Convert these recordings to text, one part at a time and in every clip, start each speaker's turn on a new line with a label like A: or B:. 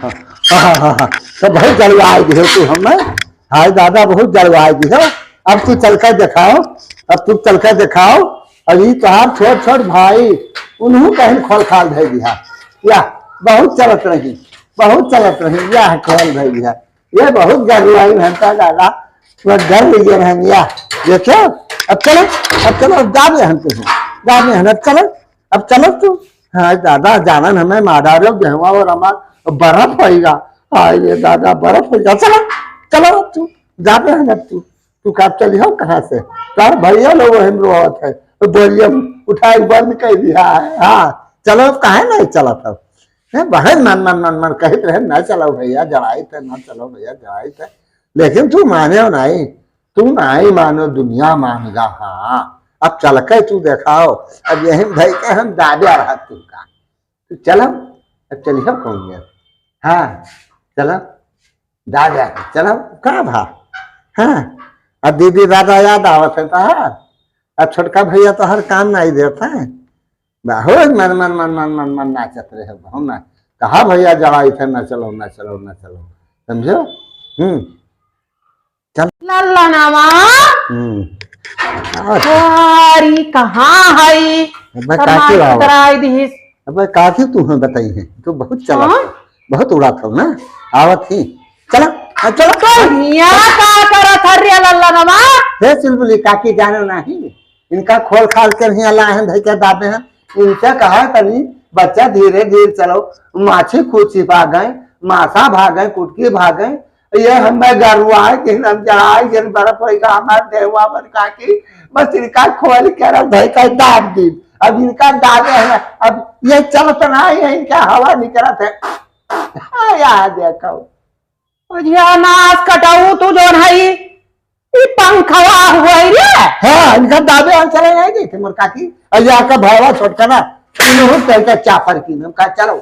A: हाँ। तो बहुत जलवाए दी हो तू हमें। हाय दादा बहुत जलवाए दी हो। अब तू चल कर दिखाओ। अब तू चल कर दिखाओ। अभी तुहार छोट छोट भाई उन्हों कहीं खोल खाल दे दिया या बहुत चलत रही, बहुत चलत रही या खोल दे दिया। ये बहुत जलवाई घंटा दादा घर लीजिए रहेंगे देखो। अब चलो, अब चलो जाने हम तुझे जाने हम अब चलो, अब चलो तू। हाँ दादा जानन हमें मादारो गेहुआ और हमार बर्फ होगा। हाँ ये दादा बर्फ होगा। चलो चलो तू जाते हैं अब तू कब चली हो कहाँ से तार भैया लोग हम रोत है तो बोलिए उठाए बंद कर दिया है। हाँ चलो कहे नहीं चला था बहन मन मन मन मन कहते रहे न चलो भैया जड़ाई थे न चलो भैया जड़ाई थे लेकिन तू माने हो नहीं, तू नहीं मानो दुनिया मानेगा। हाँ अब चल के तू दिखाओ। अब यही भाई के हम दादा रहा तू का तू चलो अब चलिए कौन गया। हाँ चलो दादा चलो कहाँ भा। हाँ अब दीदी दादा याद आवत है तहार। अब छोटका भैया तो हर काम नहीं देता है बहुत मन मन मन मन मन मन नाचत रहे बहु ना कहा भैया जड़ाई थे न चलो न चलो न चलो समझो। चल
B: लल्ला नामा अरे कहाँ है
A: अब काफी तू है बताई है तू बहुत चला बहुत उड़ा था ना आवत ही चला चलो
B: का करत हरिया लल्ला नामा
A: हे चुलबुली काकी जानो नहीं इनका खोल खाल कर ही अल्लाह है भाई क्या दादे हैं इनसे कहा तनी बच्चा धीरे धीरे चलो माछी खूची भाग गए मासा भाग गए कुटकी भाग गए ये हमें गरुआ कि हम जड़ाई जन बर्फ होगा हमारे देवा बन काकी बस इनका खोल कर भाई का दाब दी। अब इनका दागे है अब ये चल तो नहीं है इनका हवा निकलत है यार देखो
B: नाश कटाऊ तू जोन है पंखवा हुआ रे।
A: हाँ इनका दावे हम चले नहीं गए थे मोर काकी अया का भावा छोटका ना इन्हों चलता चापर की हम कहा चलो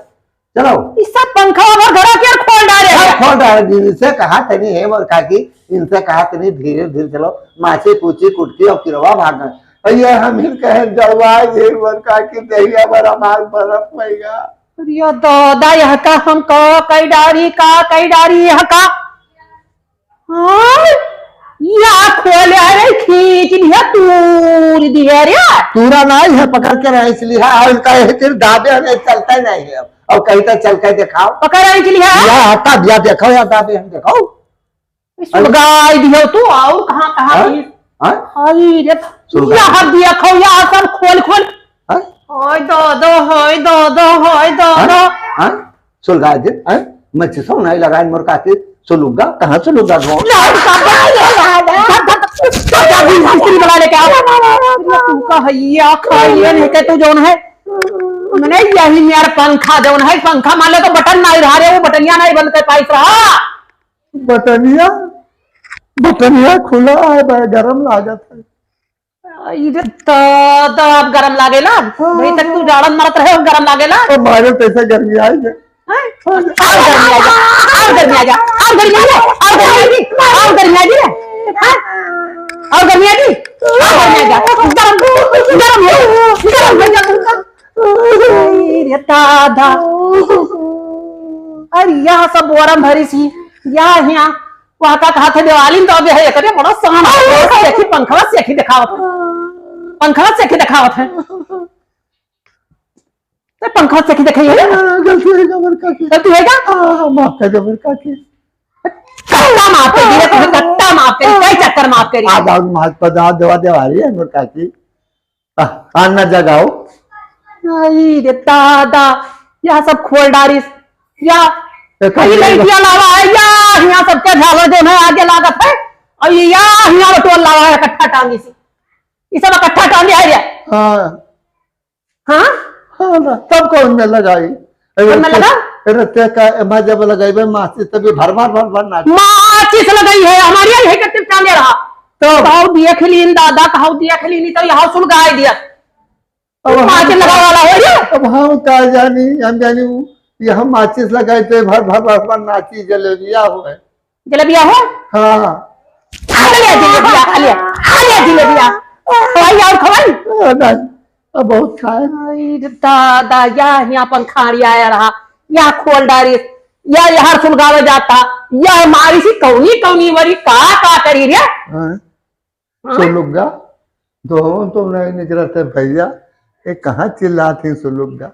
A: चलो
B: इस सब पंखा और घर के खोल डाले
A: खोल डाले दीदी से कहा तनी है मोर काकी इनसे कहा तनी धीरे धीरे चलो माछी पूछी कुटकी और किरवा भाग गए ये हम ही कहे जलवाए ये मोर काकी दहिया पर हमार बर्फ होएगा।
B: अरे दादा यह का हम कई डारी यह का हां या खोले अरे खींच लिया तूर दिया रे
A: तूरा नहीं है पकड़ के रहे इसलिए और कहे तेरे दादे हमें चलता नहीं है और कहीं तो चल के दिखाओ
B: पकड़ रहे के लिए
A: या हटा दिया देखो या दादे हम दिखाओ
B: गाय दियो तू और कहां हाय रे यहां देखो या सब खोल खोल हाय दो
A: हां सुलगा दे मच्छी सो नहीं लगाए मोर काके सुलूगा कहां सुलूगा गो
B: बना लेके आओ तू कहिया खाइए नहीं के तू जोन है मैंने यही यार पंखा जोन है पंखा मान ले तो बटन नहीं रहा रे वो बटनिया नहीं बंद कर पाइस रहा
A: बटनिया खुला है गरम लागत है
B: इधर तो अब गरम लागेला भाई तक तू जाड़न मारत रहे गरम लागेला
A: तो मारे पैसे गर्मी आई है
B: और गर्मी आ जा दादा अरे यहाँ सब बोरम भरी सी यहाँ वहाँ का कहा था दिवाली तो अब है करे बड़ा सहन सेखी पंखवा सेखी दिखावत है पंखा सेखी दिखाइए गलती हैगा
A: माफ कर दो मेरे काकी
B: कट्टा माफ कर दिया तुम्हें कट्टा माफ करी कई चक्कर माफ करी
A: आ जाओ माफ पर दाव दवा देवारी है मेरे काकी आना जगाओ
B: आई रे दादा यह सब खोल डारिस या कहीं लड़कियां लावा है या यहाँ सबके झालो जो है आगे लागत है और ये यहाँ टोल लावा है इकट्ठा टांगी सी ये सब इकट्ठा टांगी है रे हाँ
A: तब कौन में लगाई रत्ते का जब लगाई माचिस तभी भर
B: माचिस लगाई है हमारी यही कट्टे टांगे रहा तो भाव दिया खलीन दादा कहाव दिया खलीनी तो यहाँ सुलगाए दिया माचिस लगा वाला है रे
A: अब हम का जानी हम जानी यहाँ माचिस लगाए थे भर नाची जलेबिया हो
B: हाँ जलेबिया बहुत खाए दादा यहाँ पंखाड़ी आया रहा यहाँ खोल डारी या यार सुलगावे जाता या हमारी सी कौनी कौनी वरी का करी रे
A: सुलुग्गा तो तुम नहीं निकलते भैया, ये कहाँ चिल्लाती सुलुग्गा?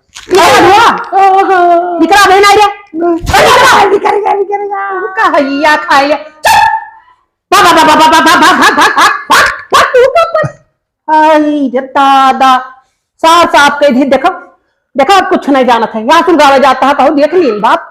B: निकला बहन आ रहा निकलेगा खाए ले दादा साफ साफ कह दी देखो देखो अब कुछ नहीं जाना था यहाँ सुलगावे जाता है कहो देख ली बात